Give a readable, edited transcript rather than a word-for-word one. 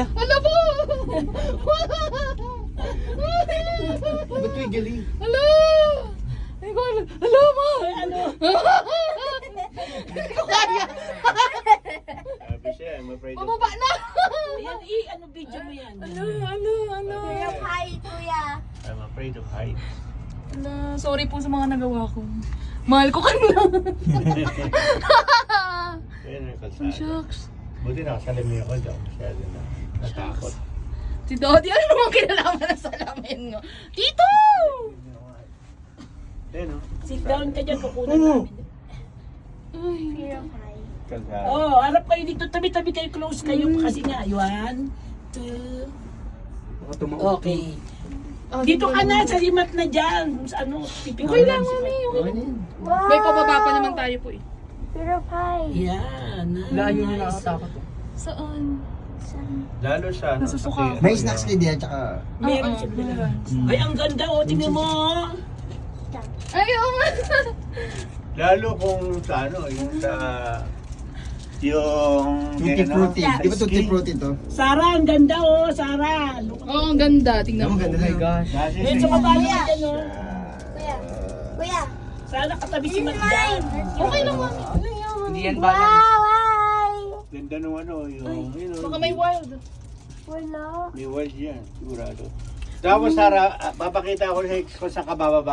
Kuya. Alam mo! Ba't may galing? Hala! Ay ko, hala mo! Ano? Hindi ko kaya! Sabi siya, I'm afraid of... Mababa na! Yan, ano video mo yan? Ano? Kuya, hi, kuya. I'm afraid of heights. Hala, sorry po sa mga nagawa ko. Mahal ko kanila. Yan ang Oh, kalsada. shucks. Buti nakasalamin ako dyan. Masyado na natakot. Si Dodi, ano naman kinalaman na salamin mo? Tito! Yan o. Sit down ka dyan, kukunan namin. Kuya, hi. Kalsada. Oh, harap kayo dito, tabi-tabi kayo, close kayo kasi nga, 1, 2, Baka tumaot. okay. Dito ka na, sa limat na dyan. Ano, pipigil Okay lang, mami. Okay lang. Wow. May pababa pa naman tayo po eh. Kuya, hi. Yan, Layo na nice. nakatakot. Saan? Lalo sa ano. Nasusuka. May snacks kayo diyan, tsaka... Meron siya talaga. Ay, ang ganda, oh, tingnan mo. Ay, oo nga. Lalo kung sa ano, yung sa... Yung... Tutti frutti. Di ba tutti ski? frutti to? Sarah, ang ganda, oh, Sarah. Oo, ang ganda. Tingnan mo. Ang ganda Oh my na gosh. Nasa Yan sa baba niya dyan, oh. Kuya. Kuya. Sana katabi si Matt dyan. Okay lang, mami. Hindi yan balance. Wow, hi. Ganda nung ano, yung... Baka may wild. Wala. May wild yan, sigurado. Tapos Sarah, papakita ko sa kung saan ka bababa.